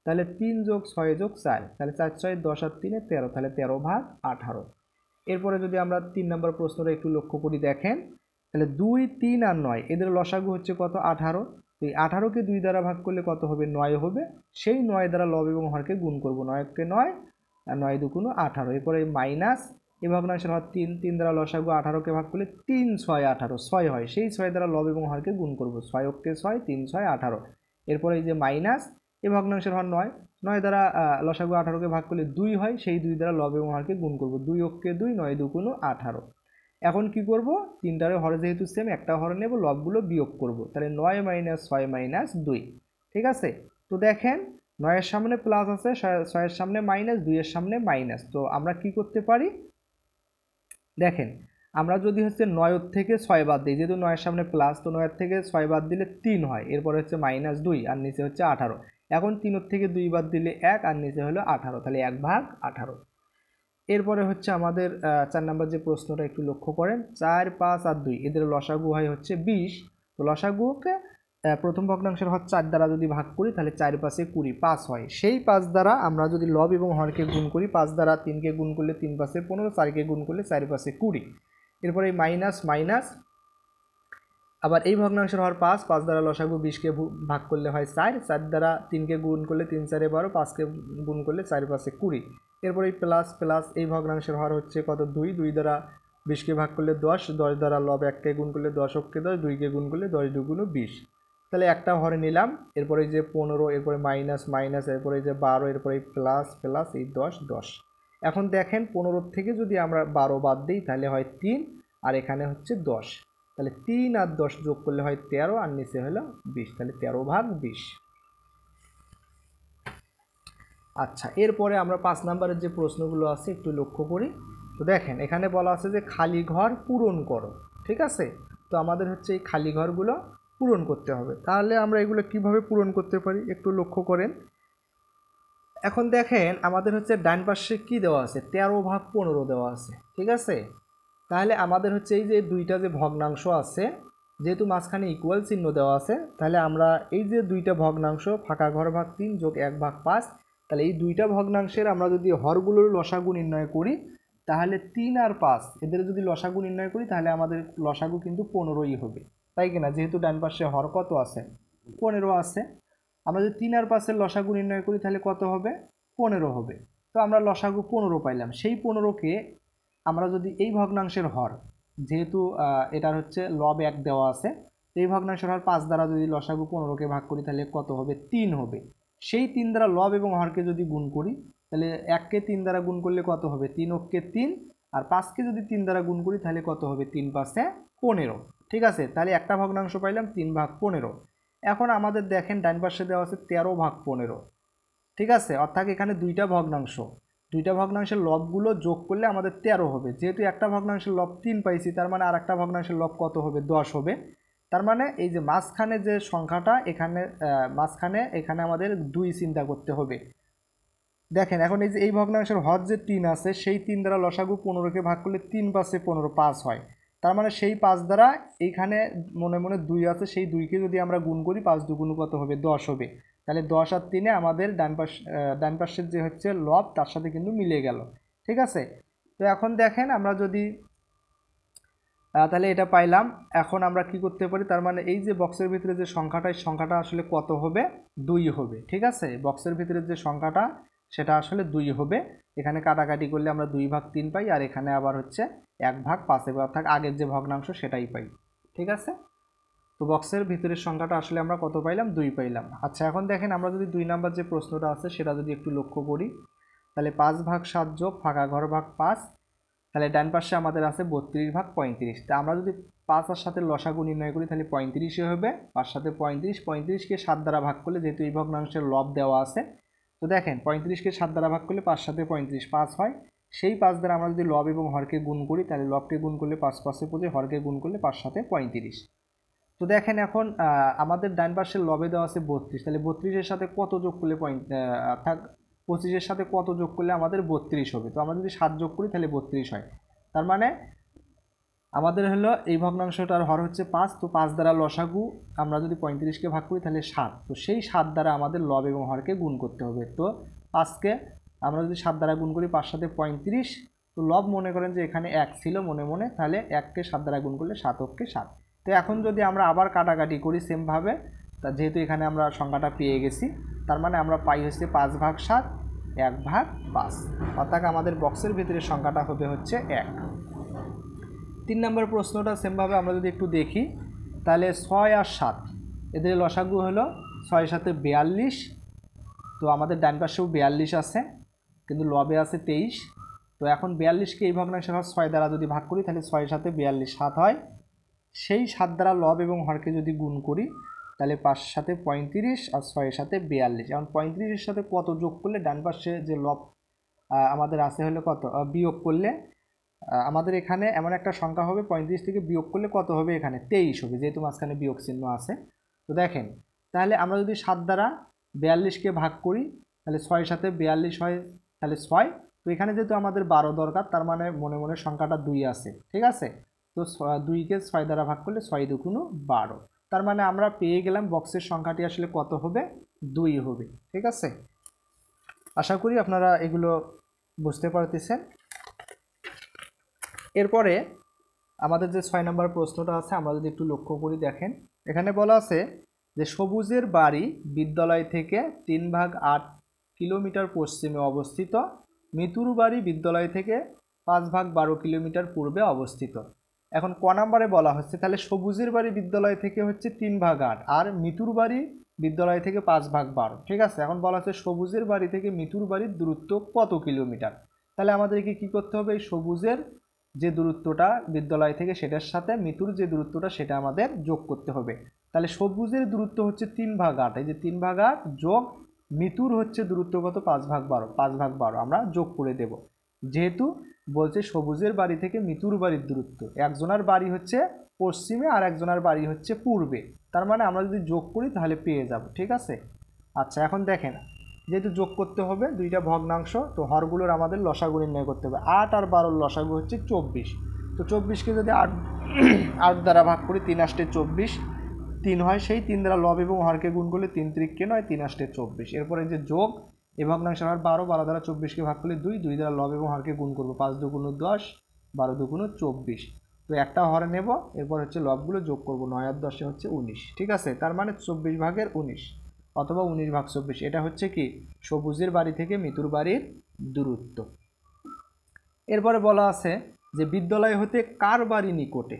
তাহলে 3 যোগ 6 যোগ 4, তাহলে 4 6 10 আর 3 13, তাহলে 13/18। এরপরে যদি আমরা 3 নম্বর প্রশ্নটা একটু লক্ষ্য করি, দেখেন তাহলে 2 3 আর 9 এদের লসাগু হচ্ছে কত? 18। তো এই 18কে 2 দ্বারা ভাগ করলে কত হবে 9 হবে সেই 9 দ্বারা লব এবং হরকে গুণ করব 9কে 9 আর 9 দুগুণ 18 এরপরে মাইনাস এই ভগ্নাংশের হর 3 3 দ্বারা লসাগু 18কে ভাগ করলে 3 6 18 6 হয় সেই 6 দ্বারা লব এবং হরকে গুণ করব 6 কে 6 3 6 18 এরপরে এই যে মাইনাস এই ভগ্নাংশের হর 9 9 দ্বারা লসাগু 18কে ভাগ করলে 2 হয় সেই 2 দ্বারা লব এবং হরকে গুণ করব 2 কে 2 9 দুগুণ 18 এখন কি করব তিনটারে হর যেহেতু সেম একটা হর নেব লবগুলো বিয়োগ করব তাহলে 9 - 6 - 2 ঠিক আছে তো দেখেন 9 এর সামনে প্লাস আছে 6 এর সামনে মাইনাস 2 এর সামনে মাইনাস তো আমরা কি করতে পারি দেখেন আমরা যদি হচ্ছে 9 থেকে 6 বাদ দিই যেহেতু 9 এর সামনে প্লাস তো 9 থেকে 6 বাদ দিলে 3 হয় এরপর হচ্ছে -2 আর নিচে হচ্ছে 18 এখন 3 থেকে 2 বাদ দিলে 1 আর নিচে হলো 18 তাহলে 1/18 এরপরে হচ্ছে আমাদের 4 নম্বর যে প্রশ্নটা একটু লক্ষ্য করেন 4 5 আর 2 এদের লসাগু হয় হচ্ছে 20 তো লসাগুকে প্রথম ভগ্নাংশের হর 4 দ্বারা যদি ভাগ করি তাহলে 4 5 এ 20 5 হয় সেই 5 দ্বারা আমরা যদি লব এবং হরকে গুণ করি 5 দ্বারা 3 কে গুণ করলে 3 5 এ 15 4 কে গুণ করলে 4 5 এ 20 এরপরে মাইনাস মাইনাস আবার এই ভগ্নাংশের হর 5 5 দ্বারা লসাগু 20 কে ভাগ করলে হয় 4 4 দ্বারা 3 কে গুণ করলে 3 4 এ 12 5 কে গুণ করলে 4 5 এ 20 এরপরে প্লাস প্লাস এই ভগ্নাংশের হর হচ্ছে কত 2 2 দ্বারা 20 কে ভাগ করলে 10 10 দ্বারা লব 1 কে গুণ করলে 10 কে 10 2 কে গুণ করলে 10 2 20 তাহলে একটা হরে নিলাম এরপরে যে 15 এরপরে মাইনাস মাইনাস এরপরে যে 12 এরপরে প্লাস প্লাস এই 10 10 এখন দেখেন 15 থেকে যদি আমরা 12 বাদ দিই তাহলে হয় 3 আর এখানে হচ্ছে 10 তাহলে 3 আর 10 যোগ করলে হয় 13 আর নিচে হলো 20 তাহলে 13/20 আচ্ছা এরপরে আমরা 5 নম্বরের যে প্রশ্নগুলো আছে একটু লক্ষ্য করি তো দেখেন এখানে বলা আছে যে খালি ঘর পূরণ করো ঠিক আছে তো আমাদের হচ্ছে এই খালি ঘরগুলো পূরণ করতে হবে তাহলে আমরা এগুলো কিভাবে পূরণ করতে পারি একটু লক্ষ্য করেন এখন দেখেন আমাদের হচ্ছে ডান পাশে কি দেওয়া আছে 13/15 দেওয়া আছে ঠিক আছে তাহলে আমাদের হচ্ছে এই যে দুইটা যে ভগ্নাংশ আছে যেহেতু মাঝখানে ইকুয়াল চিহ্ন দেওয়া আছে তাহলে আমরা এই যে দুইটা ভগ্নাংশ ফাঁকা ঘর ভাগ 3 যোগ 1/5 তাহলে এই দুইটা ভগ্নাংশের আমরা যদি হরগুলোর লসাগু নির্ণয় করি তাহলে 3 আর 5 এদের যদি লসাগু নির্ণয় করি তাহলে আমাদের লসাগু কিন্তু 15ই হবে তাই কিনা যেহেতু ডান পাশে হর কত আছে 15 আছে আমরা যদি 3 আর 5 এর লসাগু নির্ণয় করি তাহলে কত হবে 15 হবে তো আমরা লসাগু 15 পাইলাম সেই 15কে আমরা যদি এই ভগ্নাংশের হর যেহেতু এটার হচ্ছে লব 1 দেওয়া আছে এই ভগ্নাংশের হর 5 দ্বারা যদি লসাগু 15কে ভাগ করি তাহলে কত হবে 3 হবে সেই 3 দ্বারা লব এবং হরকে যদি গুণ করি তাহলে 1 কে 3 দ্বারা গুণ করলে কত হবে 3 কে 3 আর 5 কে যদি 3 দ্বারা গুণ করি তাহলে কত হবে 3 5 এ 15 ঠিক আছে তাহলে একটা ভগ্নাংশ পাইলাম 3/15 এখন আমাদের দেখেন ডান পাশে দেওয়া আছে 13/15 ঠিক আছে অর্থাৎ এখানে দুইটা ভগ্নাংশের লবগুলো যোগ করলে আমাদের 13 হবে যেহেতু একটা ভগ্নাংশের লব 3 পাইছি তার মানে আর একটা ভগ্নাংশের লব কত হবে 10 হবে তার মানে এই যে মাঝখানে যে সংখ্যাটা এখানে মাঝখানে এখানে আমাদের 2 চিন্তা করতে হবে দেখেন এখন এই যে এই ভগ্নাংশের হর যে 3 আছে সেই 3 দ্বারা লসাগু 15কে ভাগ করলে 3 5 এ 15 5 হয় তার মানে সেই 5 দ্বারা এইখানে মনে মনে 2 আছে সেই 2কে যদি আমরা গুণ করি 5 দুগুণ কত হবে 10 হবে তাহলে 10 আর 3 এ আমাদের ডান পাশের যে হচ্ছে লব তার সাথে কিন্তু মিলে গেল ঠিক আছে তো এখন দেখেন আমরা যদি তাহলে এটা পাইলাম এখন আমরা কি করতে পারি তার মানে এই যে বক্সের ভিতরে যে সংখ্যাটা আসলে কত হবে 2 হবে ঠিক আছে বক্সের ভিতরে যে সংখ্যাটা সেটা আসলে 2 হবে এখানে কাটাকাটি করলে আমরা 2/3 পাই আর এখানে আবার হচ্ছে 1/5 অর্থাৎ আগের যে ভগ্নাংশ সেটাই পাই ঠিক আছে তো বক্সের ভিতরের সংখ্যাটা আসলে আমরা কত পাইলাম 2 পাইলাম আচ্ছা এখন দেখেন আমরা যদি 2 নাম্বার যে প্রশ্নটা আছে সেটা যদি একটু লক্ষ্য করি তাহলে 5/7 যোগ ফাঁকা ঘর ভাগ 5 তাহলে ডান পাশে আমাদের আছে 32/35 তা আমরা যদি 5 আর 7 এর লসাগু নির্ণয় করি তাহলে 35 হবে 5 সাথে 35 কে 7 দ্বারা ভাগ করলে যেহেতু এই ভগ্নাংশের লব দেওয়া আছে তো দেখেন 35 কে 7 দ্বারা ভাগ করলে 5 সাথে 35 5 হয় সেই 5 দ্বারা আমরা যদি লব এবং হরকে গুণ করি তাহলে লবকে গুণ করলে 5 5 এ 25 হরকে গুণ করলে 5 সাথে 35 তো দেখেন এখন আমাদের ডান পাশের লবে দেওয়া আছে 32 তাহলে 32 এর সাথে কত যোগ করলে 25 এর সাথে কত যোগ করলে আমাদের 32 হবে তো আমরা যদি 7 যোগ করি তাহলে 32 হয় তার মানে আমাদের হলো এই ভগ্নাংশটার হর হচ্ছে 5 তো 5 দ্বারা লসাগু আমরা যদি 35 কে ভাগ করি তাহলে 7 তো সেই 7 দ্বারা আমাদের লব এবং হরকে গুণ করতে হবে তো 5 কে আমরা যদি 7 দ্বারা গুণ করি 5 সাথে 35 তো লব মনে করেন যে এখানে 1 ছিল মনে মনে তাহলে 1 কে 7 দ্বারা গুণ করলে 7 কে 7 তো এখন যদি আমরা আবার কাটাকাটি করি সেম ভাবে তা যেহেতু এখানে আমরা সংখ্যাটা পেয়ে গেছি, তার মানে আমরা পাই হচ্ছে 5/7 1/5, অর্থাৎ আমাদের বক্সের ভিতরে সংখ্যাটা হবে হচ্ছে 1। 3 নম্বর প্রশ্নটা সেমভাবে আমরা যদি একটু দেখি, তাহলে 6 আর 7 এদের লসাগু হলো 6 7 42। তো আমাদের ডান পাশেও 42 আছে, কিন্তু লবে আছে 23। তো এখন 42কে এই ভগ্নাংশের হর 6 দ্বারা যদি ভাগ করি, তাহলে 6 7 42 7 হয়। সেই 7 দ্বারা লব এবং হরকে যদি গুণ করি, তাহলে 5 7 35 আর 6 7 42। এখন 35-এর সাথে কত যোগ করলে ডান পাশে যে লব আমাদের আছে হলো কত, বিয়োগ করলে আমাদের এখানে এমন একটা সংখ্যা হবে, 35 থেকে বিয়োগ করলে কত হবে, এখানে 23 হবে, যেহেতু মাঝখানে বিয়োগ চিহ্ন আছে। তো দেখেন, তাহলে আমরা যদি 7 দ্বারা 42কে ভাগ করি, তাহলে 6 7 42 হয়, তাহলে 6। তো এখানে যেহেতু আমাদের 12 দরকার, তার মানে মনে মনে সংখ্যাটা 2 আছে, ঠিক আছে। তো 2কে 6 দ্বারা ভাগ করলে 6 2 12। তার মানে আমরা পেয়ে গেলাম বক্সের সংখ্যাটি আসলে কত হবে, 2 হবে, ঠিক আছে। আশা করি আপনারা এগুলো বুঝতে পারতেছেন। এরপরে আমাদের যে 6 নম্বর প্রশ্নটা আছে, আমরা যদি একটু লক্ষ্য করি, দেখেন এখানে বলা আছে যে সবুজের বাড়ি বিদ্যালয় থেকে 3/8 কিলোমিটার পশ্চিমে অবস্থিত, মিতুর বাড়ি বিদ্যালয় থেকে 5/12 কিলোমিটার পূর্বে অবস্থিত। এখন ক নম্বরে বলা হচ্ছে, তাহলে সবুজের বাড়ি বিদ্যালয় থেকে হচ্ছে 3/8 আর মিতুর বাড়ি বিদ্যালয় থেকে 5/12, ঠিক আছে। এখন বলা হচ্ছে সবুজের বাড়ি থেকে মিতুর বাড়ির দূরত্ব কত কিলোমিটার। তাহলে আমাদেরকে কি করতে হবে, এই সবুজের যে দূরত্বটা বিদ্যালয় থেকে সেটার সাথে মিতুর যে দূরত্বটা সেটা আমাদের যোগ করতে হবে। তাহলে সবুজের দূরত্ব হচ্ছে 3/8, এই যে 3/8 যোগ মিতুর হচ্ছে দূরত্ব কত, 5/12, 5/12 আমরা যোগ করে দেব। যেহেতু বলছে সবুজের বাড়ি থেকে মিতুর বাড়ির দূরত্ব, একজনের বাড়ি হচ্ছে পশ্চিমে আর একজনের বাড়ি হচ্ছে পূর্বে, তার মানে আমরা যদি যোগ করি তাহলে পেয়ে যাব, ঠিক আছে। আচ্ছা, এখন দেখেন, যেহেতু যোগ করতে হবে দুইটা ভগ্নাংশ, তো হরগুলোর আমাদের লসাগু নির্ণয় করতে হবে। 8 আর 12 লসাগু হচ্ছে 24। তো 24কে যদি 8 দ্বারা ভাগ করি, 3 8 24 3 হয়, সেই 3 দ্বারা লব এবং হরকে গুণ করলে 3 3 9 3 8 24। এরপরে যে যোগ, এই ভগ্নাংশের হর 12, 12 দ্বারা 24কে ভাগ করলে 2, 2 দ্বারা লব এবং হরকে গুণ করবো, 5 2 10, 12 2 24। তো একটা হরে নেব, এরপর হচ্ছে লবগুলো যোগ করবো, 9 আর 10 হচ্ছে 19, ঠিক আছে। তার মানে 24/19 অথবা 19/24, এটা হচ্ছে কি সবুজের বাড়ি থেকে মিতুর বাড়ির দূরত্ব। এরপরে বলা আছে যে বিদ্যালয় হতে কার বাড়ি নিকটে,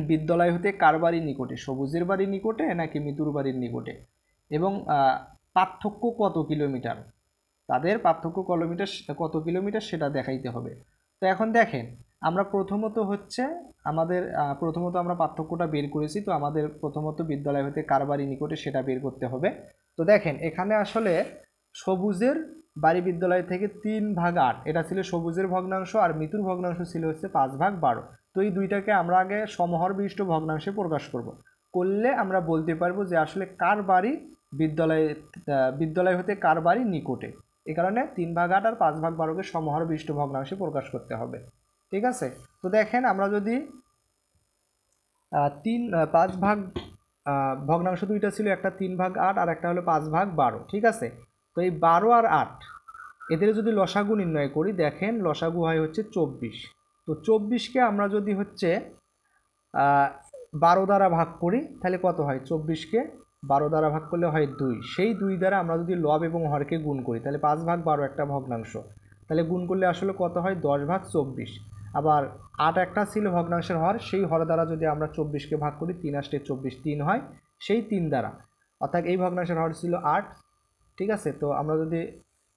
বিদ্যালয় হতে কার বাড়ি নিকটে, সবুজের বাড়ি নিকটে নাকি মিতুর বাড়ির নিকটে, এবং পার্থক্য কত কিলোমিটার, তাদের পার্থক্য কত কিলোমিটার সেটা দেখাইতে হবে। তো এখন দেখেন, আমরা প্রথমত আমরা পার্থক্যটা বের করেছি। তো আমাদের প্রথমত বিদ্যালয় হতে কার বাড়ি নিকটে সেটা বের করতে হবে। তো দেখেন, এখানে আসলে সবুজের বাড়ি বিদ্যালয় থেকে 3/8 এটা ছিল সবুজের ভগ্নাংশ, আর মিতুর ভগ্নাংশ ছিল হচ্ছে 5/12। তো এই দুইটাকে আমরা আগে সমহর বিশিষ্ট ভগ্নাংশে প্রকাশ করলে আমরা বলতে পারবো যে আসলে কার বাড়ি বিদ্যালয় হতে কার বাড়ি নিকটে। এই কারণে 3/8 আর 5/12কে সমহর বিশিষ্ট ভগ্নাংশে প্রকাশ করতে হবে, ঠিক আছে। তো দেখেন, আমরা যদি 5 ভগ্নাংশ দুইটা ছিল, একটা 3/8 আর একটা হলো 5/12, ঠিক আছে। তো এই 12 আর 8 এদের যদি লসাগু নির্ণয় করি, দেখেন লসাগু হয় হচ্ছে 24। তো 24কে আমরা যদি হচ্ছে 12 দ্বারা ভাগ করি, তাহলে কত হয়, 24কে 12 দ্বারা ভাগ করলে হয় 2, সেই 2 দ্বারা আমরা যদি লব এবং হরকে গুণ করি, তাহলে 5/12 একটা ভগ্নাংশ, তাহলে গুণ করলে আসলে কত হয়, 10/24। আবার 8 একটা ছিল ভগ্নাংশের হর, সেই হর দ্বারা যদি আমরা 24কে ভাগ করি, 3 8 24 3 হয়, সেই 3 দ্বারা, অর্থাৎ এই ভগ্নাংশের হর ছিল 8, ঠিক আছে। তো আমরা যদি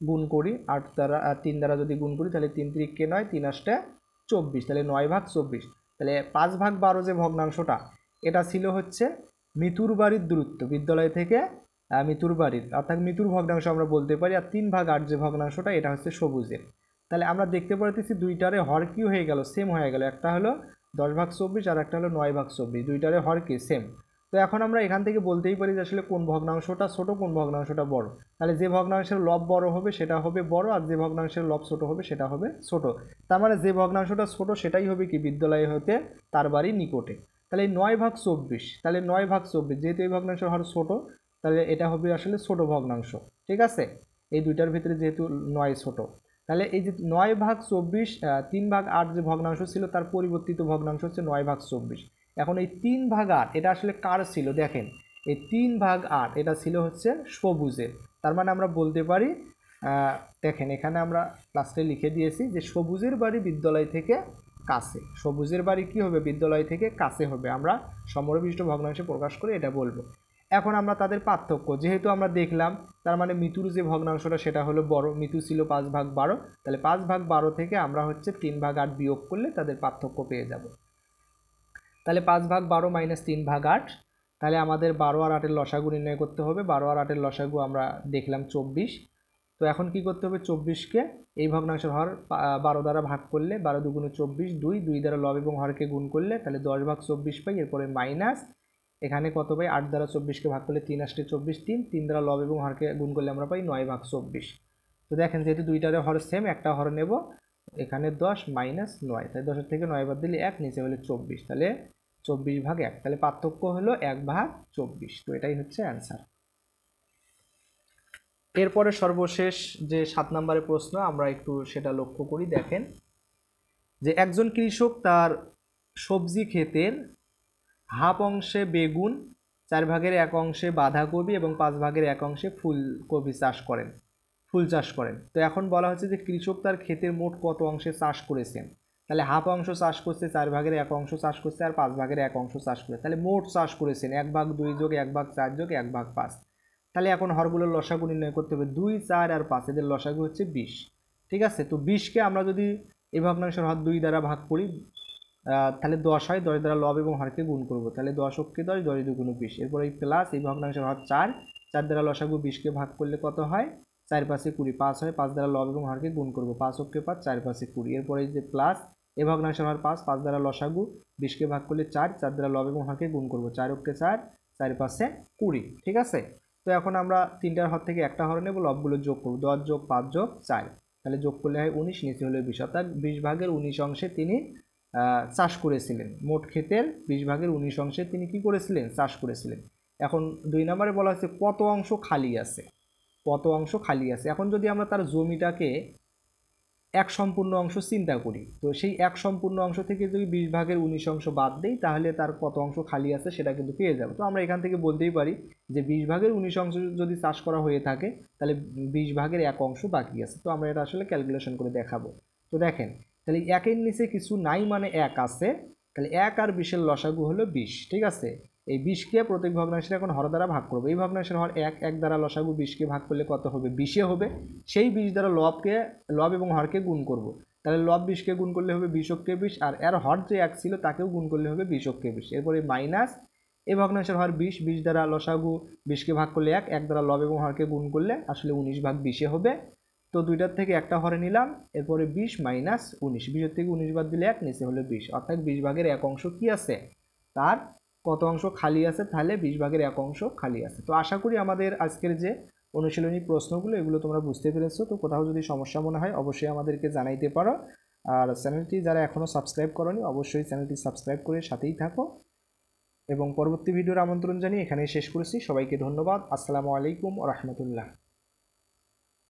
গুণ করি 8 দ্বারা 3 দ্বারা যদি গুণ করি, তাহলে 3 3 9 3 8 24, তাহলে 9/24। তাহলে 5/12 যে ভগ্নাংশটা, এটা ছিল হচ্ছে মিতুর বাড়ির দূরত্ব বিদ্যালয় থেকে মিতুর বাড়ির, অর্থাৎ মিতুর ভগ্নাংশ আমরা বলতে পারি। আর 3/8 যে ভগ্নাংশটা, এটা হচ্ছে সবুজের। তাহলে আমরা দেখতে পারতেছি দুইটারে হর কি হয়ে গেল, সেম হয়ে গেল। একটা হলো 10/24 আর একটা হলো 9/24, দুইটারে হর কি সেম। তো এখন আমরা এখান থেকে বলতেই পারি যে আসলে কোন ভগ্নাংশটা ছোট, কোন ভগ্নাংশটা বড়। তাহলে যে ভগ্নাংশের লব বড় হবে সেটা হবে বড়, আর যে ভগ্নাংশের লব ছোট হবে সেটা হবে ছোট। তার মানে যে ভগ্নাংশটা ছোট সেটাই হবে কি বিদ্যালয় হতে তার বাড়ি নিকটে। তাহলে এই 9/24, তাহলে 9/24 যেহেতু এই ভগ্নাংশের হর ছোট, তাহলে এটা হবে আসলে ছোট ভগ্নাংশ, ঠিক আছে। এই দুইটার ভিতরে যেহেতু 9 ছোট, তাহলে এই যে 9/24 3/8 যে ভগ্নাংশ ছিল, তার পরিবর্তিত ভগ্নাংশ হচ্ছে 9/24। এখন এই 3/8 এটা আসলে কার ছিল, দেখেন এই 3/8 এটা ছিল হচ্ছে সবুজের। তার মানে আমরা বলতে পারি, দেখেন এখানে আমরা লাস্টে লিখে দিয়েছি যে সবুজের বাড়ি বিদ্যালয় থেকে কাছে। সবুজের বাড়ি কি হবে? বিদ্যালয় থেকে কাছে হবে। আমরা সমরবিষ্ট ভগ্নাংশে প্রকাশ করে এটা বলবো। এখন আমরা তাদের পার্থক্য যেহেতু আমরা দেখলাম, তার মানে মিতুর যে ভগ্নাংশটা সেটা হলো বড়। মিতু ছিল 5/12, তাহলে 5/12 থেকে আমরা হচ্ছে 3/8 বিয়োগ করলে তাদের পার্থক্য পেয়ে যাব। তাহলে 5/12 মাইনাস 3/8, তাহলে আমাদের 12 আর 8-এর লসাগু নির্ণয় করতে হবে। 12 আর 8-এর লসাগু আমরা দেখলাম 24। তো এখন কি করতে হবে? 24কে এই ভগ্নাংশের হর 12 দ্বারা ভাগ করলে 12 দুগুণে 24, 2 দ্বারা লব এবং হরকে গুণ করলে তাহলে 10/24 পাই। এরপরে মাইনাস এখানে কত পাই? 8 দ্বারা 24কে ভাগ করলে 3 আসলে 24, 3 দ্বারা লব এবং হরকে গুণ করলে আমরা পাই 9/24। তো দেখেন যেহেতু দুইটারে হর সেম, একটা হর নেব, এখানে 10 মাইনাস 9, তাই 10-এর থেকে 9 বাদ দিলে 1, নিচে হলে 24, তাহলে 24/1, তাহলে পার্থক্য হলো 1/24। তো এটাই হচ্ছে অ্যান্সার। এরপরে সর্বশেষ যে 7 নম্বরের প্রশ্ন আমরা একটু সেটা লক্ষ্য করি। দেখেন যে একজন কৃষক তার সবজি ক্ষেতের হাফ অংশে বেগুন, 4/1 অংশে বাঁধাকপি এবং 5/1 অংশে ফুলকপি চাষ করেন, ফুল চাষ করেন। তো এখন বলা হচ্ছে যে কৃষক তার ক্ষেতের মোট কত অংশে চাষ করেছেন। তাহলে হাফ অংশ চাষ করছে, 4/1 অংশ চাষ করছে, আর 5/1 অংশ চাষ করে, তাহলে মোট চাষ করেছেন 1/2 যোগ 1/4 যোগ 1/5। তাহলে এখন হরগুলোর লসাগু নির্ণয় করতে হবে। 2, 4 আর 5 এদের লসাগু হচ্ছে 20। ঠিক আছে, তো 20কে আমরা যদি এই ভগ্নাংশের হর 2 দ্বারা ভাগ করি তাহলে 10 হয়। 10 দ্বারা লব এবং হরকে গুণ করব, তাহলে 10 অক্ষে 10, 10 দুগুণে 20। এরপর এই প্লাস এই ভগ্নাংশের হর 4, 4 দ্বারা লসাগু 20কে ভাগ করলে কত হয়? 4 5 20, 5 হয়। 5 দ্বারা লব এবং হরকে গুণ করব, 5 অক্ষে 5, 4 5 20। এরপর এই যে প্লাস এই ভগ্নাংশের হর 5, 5 দ্বারা লসাগু 20কে ভাগ করলে 4, 4 দ্বারা লব এবং হরকে গুণ করব, 4 অক্ষে 4, 4 5 20। ঠিক আছে, তো এখন আমরা তিনটার হর থেকে একটা হর নেব, লবগুলো যোগ করব, 10 যোগ 5 যোগ 4, তাহলে যোগ করলে হয় 19, নিচে হলে 20, অর্থাৎ 20/19 অংশে তিনি চাষ করেছিলেন। মোট ক্ষেতের 20/19 অংশে তিনি কি করেছিলেন? চাষ করেছিলেন। এখন 2 নম্বরে বলা হচ্ছে কত অংশ খালি আছে, কত অংশ খালি আছে। এখন যদি আমরা তার জমিটাকে 1 সম্পূর্ণ অংশ চিন্তা করি, তো সেই 1 সম্পূর্ণ অংশ থেকে যদি 20/19 অংশ বাদ দেই তাহলে তার কত অংশ খালি আছে সেটা কিন্তু পেয়ে যাব। তো আমরা এখান থেকে বলতেই পারি যে 20/19 অংশ যদি চাষ করা হয়ে থাকে তাহলে 20/1 অংশ বাকি আছে। তো আমরা এটা আসলে ক্যালকুলেশন করে দেখাবো। তো দেখেন তাহলে 1-এর নিচে কিছু নাই মানে 1 আছে, তাহলে 1 আর 20-এর লসাগু হলো 20। ঠিক আছে, এই 20কে প্রত্যেক ভগ্নাংশের এখন হর দ্বারা ভাগ করবো। এই ভগ্নাংশের হর 1, 1 দ্বারা লসাগু 20কে ভাগ করলে কত হবে? 20 হবে। সেই 20 দ্বারা লব এবং হরকে গুণ করব, তাহলে লব 20কে গুণ করলে হবে 20 অক্ষে 20, আর এর হর যে 1 ছিল তাকেও গুণ করলে হবে 20 অক্ষে 20। এরপরে মাইনাস এই ভগ্নাংশের হর 20, 20 দ্বারা লসাগু 20কে ভাগ করলে 1, 1 দ্বারা লব এবং হরকে গুণ করলে আসলে 19/20 হবে। তো দুইটার থেকে একটা হরে নিলাম, এরপরে 20 মাইনাস 19, 20-এর থেকে 19 বাদ দিলে 1, নিচে হলো 20, অর্থাৎ 20/1 অংশ কি আছে? তার কত অংশ খালি আছে? তাহলে 20/1 অংশ খালি আছে। তো আশা করি আমাদের আজকের যে অনুশীলনী প্রশ্নগুলো এগুলো তোমরা বুঝতে পেরেছো। তো কোথাও যদি সমস্যা মনে হয় অবশ্যই আমাদেরকে জানাইতে পারো। আর চ্যানেলটি যারা এখনও সাবস্ক্রাইব করোনি অবশ্যই চ্যানেলটি সাবস্ক্রাইব করে সাথেই থাকো, এবং পরবর্তী ভিডিওর আমন্ত্রণ জানিয়ে এখানেই শেষ করেছি। সবাইকে ধন্যবাদ। আসসালামু আলাইকুম ওয়া রাহমাতুল্লাহ।